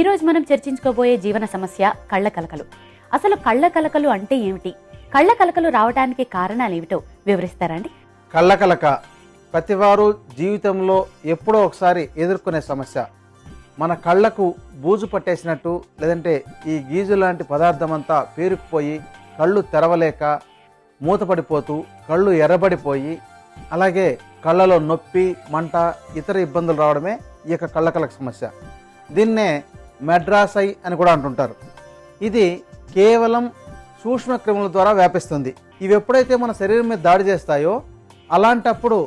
ఈరోజు మనం చర్చించుకోబోయే జీవన సమస్య కళ్ళ కలకలు. అసలు కళ్ళ కలకలు అంటే ఏమిటి, కళ్ళ కలకలు రావడానికి కారణాలు ఏమిటో వివరిస్తారండి? కళ్ళ కలక ప్రతివారు జీవితంలో ఎప్పుడో ఒకసారి ఎదుర్కొనే సమస్య. మన కళ్ళకు బూజు పట్టేసినట్టు, లేదంటే ఈ గీజు లాంటి పదార్థం అంతా పేరుకుపోయి కళ్ళు తెరవలేక మూతపడిపోతూ కళ్ళు ఎర్రబడిపోయి, అలాగే కళ్ళలో నొప్పి, మంట, ఇతర ఇబ్బందులు రావడమే ఈ యొక్క కళ్ళ కలక సమస్య. దీన్నే మెడ్రాస్ ఐ అని కూడా అంటుంటారు. ఇది కేవలం సూక్ష్మక్రిముల ద్వారా వ్యాపిస్తుంది. ఇవి ఎప్పుడైతే మన శరీరం మీద దాడి చేస్తాయో అలాంటప్పుడు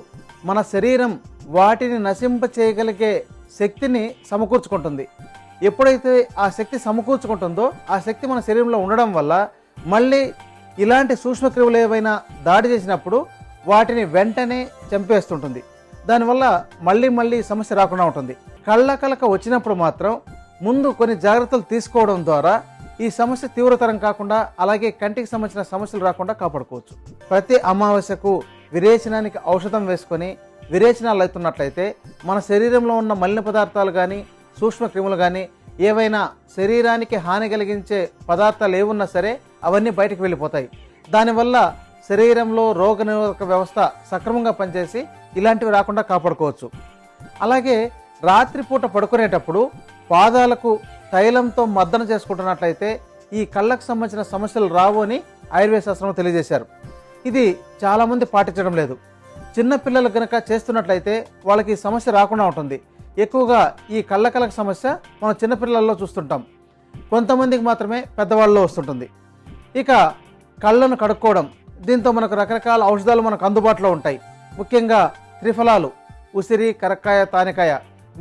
మన శరీరం వాటిని నశింప చేయగలిగే శక్తిని సమకూర్చుకుంటుంది. ఎప్పుడైతే ఆ శక్తి సమకూర్చుకుంటుందో ఆ శక్తి మన శరీరంలో ఉండడం వల్ల మళ్ళీ ఇలాంటి సూక్ష్మక్రిములు ఏవైనా దాడి చేసినప్పుడు వాటిని వెంటనే చంపేస్తుంటుంది. దానివల్ల మళ్ళీ సమస్య రాకుండా ఉంటుంది. కళ్ళ కలక వచ్చినప్పుడు మాత్రం ముందు కొన్ని జాగ్రత్తలు తీసుకోవడం ద్వారా ఈ సమస్య తీవ్రతరం కాకుండా, అలాగే కంటికి సంబంధించిన సమస్యలు రాకుండా కాపాడుకోవచ్చు. ప్రతి అమావాస్యకు విరేచనానికి ఔషధం వేసుకొని విరేచనాలు అవుతున్నట్లయితే మన శరీరంలో ఉన్న మలిన పదార్థాలు కానీ, సూక్ష్మక్రిములు కానీ, ఏవైనా శరీరానికి హాని కలిగించే పదార్థాలు ఏమున్నా సరే అవన్నీ బయటకు వెళ్ళిపోతాయి. దానివల్ల శరీరంలో రోగనిరోధక వ్యవస్థ సక్రమంగా పనిచేసి ఇలాంటివి రాకుండా కాపాడుకోవచ్చు. అలాగే రాత్రిపూట పడుకునేటప్పుడు పాదాలకు తైలంతో మర్దన చేసుకుంటున్నట్లయితే ఈ కళ్ళకు సంబంధించిన సమస్యలు రావు అని ఆయుర్వేద శాస్త్రంలో తెలియజేశారు. ఇది చాలామంది పాటించడం లేదు. చిన్నపిల్లలు కనుక చేస్తున్నట్లయితే వాళ్ళకి ఈ సమస్య రాకుండా ఉంటుంది. ఎక్కువగా ఈ కళ్ళ కలక సమస్య మనం చిన్నపిల్లల్లో చూస్తుంటాం, కొంతమందికి మాత్రమే పెద్దవాళ్ళలో వస్తుంటుంది. ఇక కళ్ళను కడుక్కోవడం, దీంతో మనకు రకరకాల ఔషధాలు మనకు అందుబాటులో ఉంటాయి. ముఖ్యంగా త్రిఫలాలు, ఉసిరి, కరక్కాయ, తానికాయ,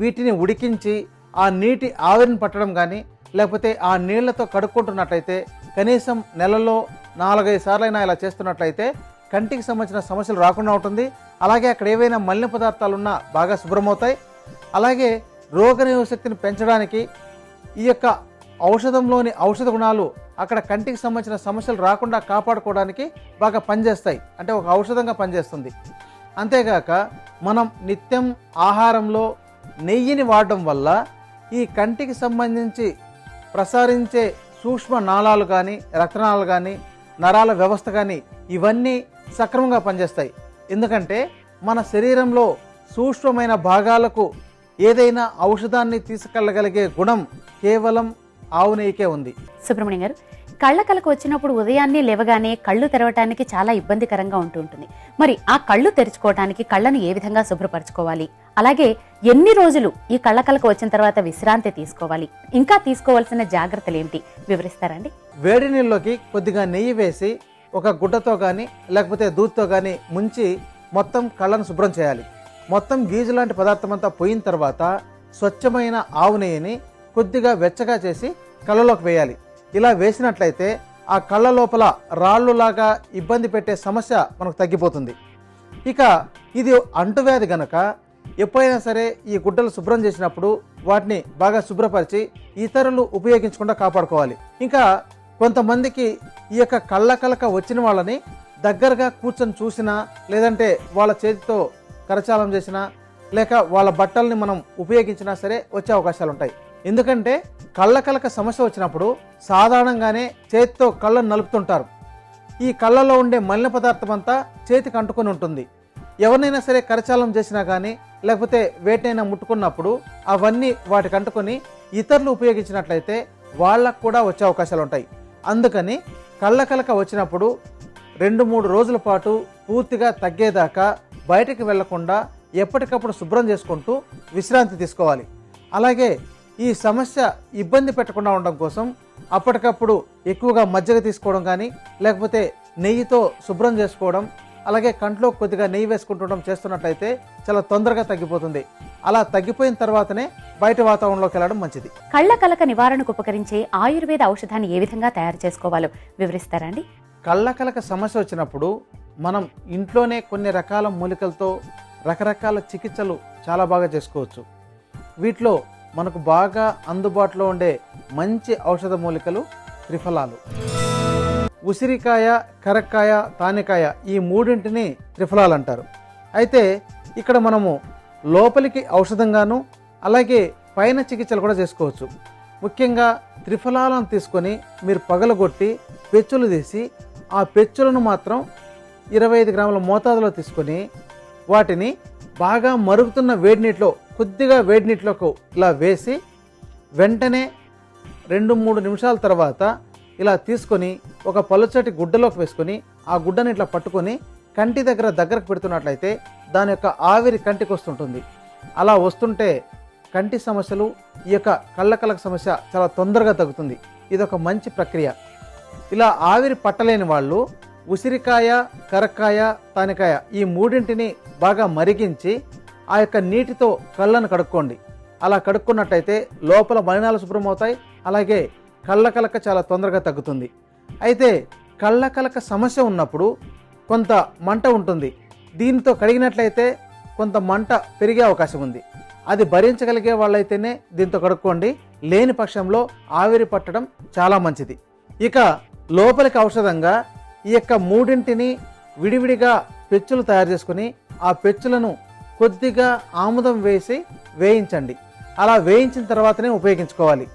వీటిని ఉడికించి ఆ నీటి ఆవిరిని పట్టడం కానీ, లేకపోతే ఆ నీళ్లతో కడుక్కుంటున్నట్లయితే కనీసం నెలలో 4-5 సార్లైనా ఇలా చేస్తున్నట్లయితే కంటికి సంబంధించిన సమస్యలు రాకుండా ఉంటుంది. అలాగే అక్కడ ఏవైనా మలిన పదార్థాలు ఉన్నా బాగా శుభ్రమవుతాయి. అలాగే రోగనిరోధక శక్తిని పెంచడానికి ఈ యొక్క ఔషధంలోని ఔషధ గుణాలు అక్కడ కంటికి సంబంధించిన సమస్యలు రాకుండా కాపాడుకోవడానికి బాగా పనిచేస్తాయి. అంటే ఒక ఔషధంగా పనిచేస్తుంది. అంతేగాక మనం నిత్యం ఆహారంలో నెయ్యిని వాడడం వల్ల ఈ కంటికి సంబంధించి ప్రసారించే సూక్ష్మ నాళాలు కానీ, రక్తనాళాలు కానీ, నరాల వ్యవస్థ కానీ ఇవన్నీ సక్రమంగా పనిచేస్తాయి. ఎందుకంటే మన శరీరంలో సూక్ష్మమైన భాగాలకు ఏదైనా ఔషధాన్ని తీసుకెళ్ళగలిగే గుణం కేవలం ఆవు నెయ్యికే ఉంది. సుబ్రహ్మణ్యం గారు, కళ్ళ కలక వచ్చినప్పుడు ఉదయాన్నే లేవగానే కళ్ళు తెరవటానికి చాలా ఇబ్బందికరంగా ఉంటుంది. మరి ఆ కళ్ళు తెరుచుకోవటానికి కళ్ళను ఏ విధంగా శుభ్రపరచుకోవాలి, అలాగే ఎన్ని రోజులు ఈ కళ్ళ కలక వచ్చిన తర్వాత విశ్రాంతి తీసుకోవాలి, ఇంకా తీసుకోవాల్సిన జాగ్రత్తలు ఏమిటి వివరిస్తారండి? వేడి నీళ్ళలోకి కొద్దిగా నెయ్యి వేసి ఒక గుడ్డతో కానీ లేకపోతే దూదితో కానీ ముంచి మొత్తం కళ్ళను శుభ్రం చేయాలి. మొత్తం గీజు లాంటి పదార్థం అంతా పోయిన తర్వాత స్వచ్ఛమైన ఆవు నెయ్యిని కొద్దిగా వెచ్చగా చేసి కళ్ళలోకి వేయాలి. ఇలా వేసినట్లయితే ఆ కళ్ళ లోపల రాళ్ళులాగా ఇబ్బంది పెట్టే సమస్య మనకు తగ్గిపోతుంది. ఇక ఇది అంటువ్యాధి గనక ఎప్పుడైనా సరే ఈ గుడ్డలు శుభ్రం చేసినప్పుడు వాటిని బాగా శుభ్రపరిచి ఇతరులు ఉపయోగించకుండా కాపాడుకోవాలి. ఇంకా కొంతమందికి ఈ యొక్క కళ్ళ కలక వచ్చిన వాళ్ళని దగ్గరగా కూర్చొని చూసినా, లేదంటే వాళ్ళ చేతితో కరచాలం చేసినా, లేక వాళ్ళ బట్టల్ని మనం ఉపయోగించినా సరే వచ్చే అవకాశాలు ఉంటాయి. ఎందుకంటే కళ్ళ కలక సమస్య వచ్చినప్పుడు సాధారణంగానే చేతితో కళ్ళను నలుపుతుంటారు. ఈ కళ్ళలో ఉండే మలిన పదార్థం అంతా చేతికి అంటుకొని ఉంటుంది. ఎవరినైనా సరే కరచాలం చేసినా కానీ, లేకపోతే వేటినైనా ముట్టుకున్నప్పుడు అవన్నీ వాటికి అంటుకొని ఇతరులు ఉపయోగించినట్లయితే వాళ్ళకు కూడా వచ్చే అవకాశాలు ఉంటాయి. అందుకని కళ్ళ కలక వచ్చినప్పుడు 2-3 రోజుల పాటు పూర్తిగా తగ్గేదాకా బయటికి వెళ్లకుండా ఎప్పటికప్పుడు శుభ్రం చేసుకుంటూ విశ్రాంతి తీసుకోవాలి. అలాగే ఈ సమస్య ఇబ్బంది పెట్టకుండా ఉండడం కోసం అప్పటికప్పుడు ఎక్కువగా మజ్జిగ తీసుకోవడం కానీ, లేకపోతే నెయ్యితో శుభ్రం చేసుకోవడం, అలాగే కంట్లో కొద్దిగా నెయ్యి వేసుకుంటుండడం చేస్తున్నట్లయితే చాలా తొందరగా తగ్గిపోతుంది. అలా తగ్గిపోయిన తర్వాతనే బయట వాతావరణంలోకి వెళ్ళడం మంచిది. కళ్ళ కలక నివారణకు ఉపకరించే ఆయుర్వేద ఔషధాన్ని ఏ విధంగా తయారు చేసుకోవాలో వివరిస్తారండి? కళ్ళ కలక సమస్య వచ్చినప్పుడు మనం ఇంట్లోనే కొన్ని రకాల మూలికలతో రకరకాల చికిత్సలు చాలా బాగా చేసుకోవచ్చు. వీటిలో మనకు బాగా అందుబాటులో ఉండే మంచి ఔషధ మూలికలు త్రిఫలాలు. ఉసిరికాయ, కరక్కాయ, తానికాయ, ఈ మూడింటిని త్రిఫలాలు అంటారు. అయితే ఇక్కడ మనము లోపలికి ఔషధంగాను, అలాగే పైన చికిత్సలు కూడా చేసుకోవచ్చు. ముఖ్యంగా త్రిఫలాలను తీసుకొని మీరు పగలగొట్టి పెచ్చులు తీసి ఆ పెచ్చులను మాత్రం 25 గ్రాముల మోతాదులో తీసుకొని వాటిని బాగా మరుగుతున్న వేడి నీటిలో కొద్దిగా వేడి నీటిలోకి ఇలా వేసి వెంటనే 2-3 నిమిషాల తర్వాత ఇలా తీసుకొని ఒక పలుచటి గుడ్డలోకి వేసుకొని ఆ గుడ్డని ఇట్లా పట్టుకొని కంటి దగ్గరకు పెడుతున్నట్లయితే దాని యొక్క ఆవిరి కంటికి వస్తుంటుంది. అలా వస్తుంటే కంటి సమస్యలు, ఈ యొక్క కళ్ళకలక సమస్య చాలా తొందరగా తగ్గుతుంది. ఇది ఒక మంచి ప్రక్రియ. ఇలా ఆవిరి పట్టలేని వాళ్ళు ఉసిరికాయ, కరక్కాయ, తానికాయ ఈ మూడింటిని బాగా మరిగించి ఆ యొక్క నీటితో కళ్ళను కడుక్కోండి. అలా కడుక్కున్నట్టయితే లోపల మలినాలు శుభ్రం అవుతాయి. అలాగే కళ్ళకలక చాలా తొందరగా తగ్గుతుంది. అయితే కళ్ళకలక సమస్య ఉన్నప్పుడు కొంత మంట ఉంటుంది. దీంతో కడిగినట్లయితే కొంత మంట పెరిగే అవకాశం ఉంది. అది భరించగలిగే వాళ్ళైతేనే దీంతో కడుక్కోండి. లేని పక్షంలో ఆవిరి పట్టడం చాలా మంచిది. ఇక లోపలికి ఔషధంగా ఈ యొక్క మూడింటిని విడివిడిగా పెచ్చులు తయారు చేసుకుని ఆ పెచ్చులను కొద్దిగా ఆముదం వేసి వేయించండి. అలా వేయించిన తర్వాతనే ఉపయోగించుకోవాలి.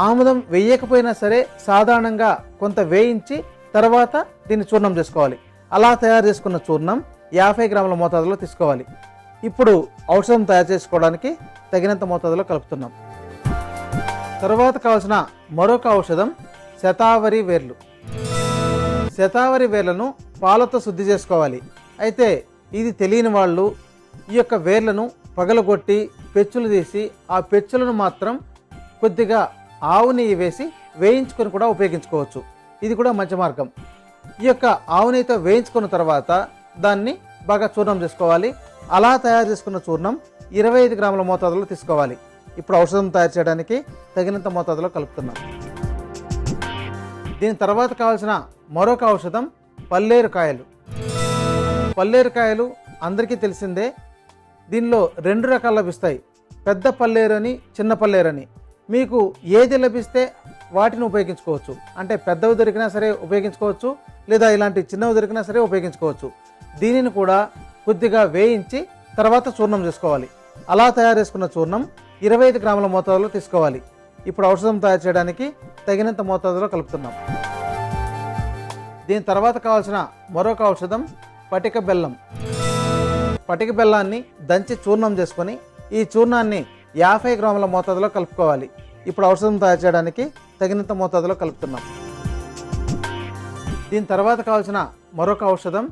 ఆముదం వేయకపోయినా సరే సాధారణంగా కొంత వేయించి తర్వాత దీన్ని చూర్ణం చేసుకోవాలి. అలా తయారు చేసుకున్న చూర్ణం 50 గ్రాముల మోతాదులో తీసుకోవాలి. ఇప్పుడు ఔషధం తయారు చేసుకోవడానికి తగినంత మోతాదులో కలుపుతున్నాం. తర్వాత కావాల్సిన మరొక ఔషధం శతావరి వేర్లు. శతావరి వేర్లను పాలతో శుద్ధి చేసుకోవాలి. అయితే ఇది తెలియని వాళ్ళు ఈ యొక్క వేర్లను పగలగొట్టి పెచ్చులు తీసి ఆ పెచ్చులను మాత్రం కొద్దిగా ఆవు నెయ్యి వేసి వేయించుకొని కూడా ఉపయోగించుకోవచ్చు. ఇది కూడా మంచి మార్గం. ఈ యొక్క ఆవు నెయ్యితో వేయించుకున్న తర్వాత దాన్ని బాగా చూర్ణం చేసుకోవాలి. అలా తయారు చేసుకున్న చూర్ణం 25 గ్రాముల మోతాదులో తీసుకోవాలి. ఇప్పుడు ఔషధం తయారు చేయడానికి తగినంత మోతాదులో కలుపుతున్నాం. దీని తర్వాత కావాల్సిన మరొక ఔషధం పల్లేరుకాయలు. పల్లేరుకాయలు అందరికీ తెలిసిందే. దీనిలో 2 రకాలు లభిస్తాయి, పెద్ద పల్లేరు అని, చిన్న పల్లేరు అని. మీకు ఏది లభిస్తే వాటిని ఉపయోగించుకోవచ్చు. అంటే పెద్దవి దొరికినా సరే ఉపయోగించుకోవచ్చు, లేదా ఇలాంటి చిన్నవి దొరికినా సరే ఉపయోగించుకోవచ్చు. దీనిని కూడా కొద్దిగా వేయించి తర్వాత చూర్ణం చేసుకోవాలి. అలా తయారు చేసుకున్న చూర్ణం 25 గ్రాముల మోతాదులో తీసుకోవాలి. ఇప్పుడు ఔషధం తయారు చేయడానికి తగినంత మోతాదులో కలుపుతున్నాం. దీని తర్వాత కావాల్సిన మరొక ఔషధం పటిక బెల్లం. పటిక బెల్లాన్ని దంచి చూర్ణం చేసుకొని ఈ చూర్ణాన్ని 50 గ్రాముల మోతాదులో కలుపుకోవాలి. ఇప్పుడు ఔషధం తయారు చేయడానికి తగినంత మోతాదులో కలుపుతున్నాం. దీని తర్వాత కావాల్సిన మరొక ఔషధం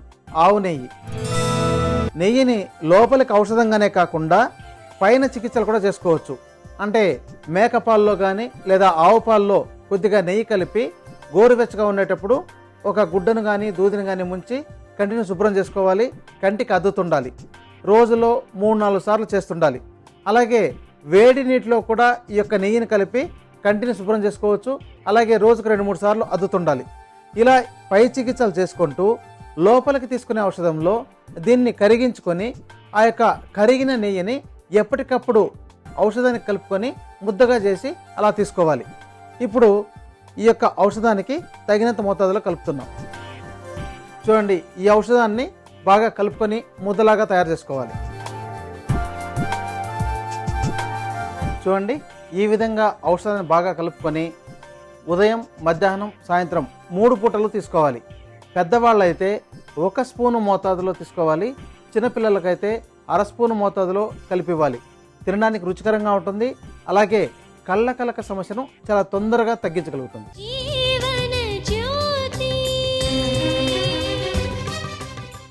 ఆవు నెయ్యి. నెయ్యిని లోపలికి ఔషధంగానే కాకుండా పైన చికిత్సలు కూడా చేసుకోవచ్చు. అంటే మేకపాల్లో కానీ లేదా ఆవు పాల్లో కొద్దిగా నెయ్యి కలిపి గోరువెచ్చగా ఉండేటప్పుడు ఒక గుడ్డను కానీ దూదిని కానీ ముంచి కంటిని శుభ్రం చేసుకోవాలి. కంటికి అద్దుతుండాలి. రోజులో 3-4 సార్లు చేస్తుండాలి. అలాగే వేడి నీటిలో కూడా ఈ యొక్క నెయ్యిని కలిపి కంటిని శుభ్రం చేసుకోవచ్చు. అలాగే రోజుకు 2-3 సార్లు అద్దుతుండాలి. ఇలా పై చికిత్సలు చేసుకుంటూ లోపలికి తీసుకునే ఔషధంలో దీన్ని కరిగించుకొని ఆ యొక్క కరిగిన నెయ్యిని ఎప్పటికప్పుడు ఔషధానికి కలుపుకొని ముద్దగా చేసి అలా తీసుకోవాలి. ఇప్పుడు ఈ యొక్క ఔషధానికి తగినంత మోతాదులో కలుపుతున్నాం. చూడండి, ఈ ఔషధాన్ని బాగా కలుపుకొని ముద్దలాగా తయారు చేసుకోవాలి. చూడండి, ఈ విధంగా ఔషధాన్ని బాగా కలుపుకొని ఉదయం, మధ్యాహ్నం, సాయంత్రం 3 పూటలు తీసుకోవాలి. పెద్దవాళ్ళైతే 1 స్పూను మోతాదులో తీసుకోవాలి. చిన్నపిల్లలకైతే 1/2 స్పూను మోతాదులో కలిపివ్వాలి. తినడానికి రుచికరంగా ఉంటుంది. అలాగే కళ్ళకలక సమస్యను చాలా తొందరగా తగ్గించగలుగుతుంది.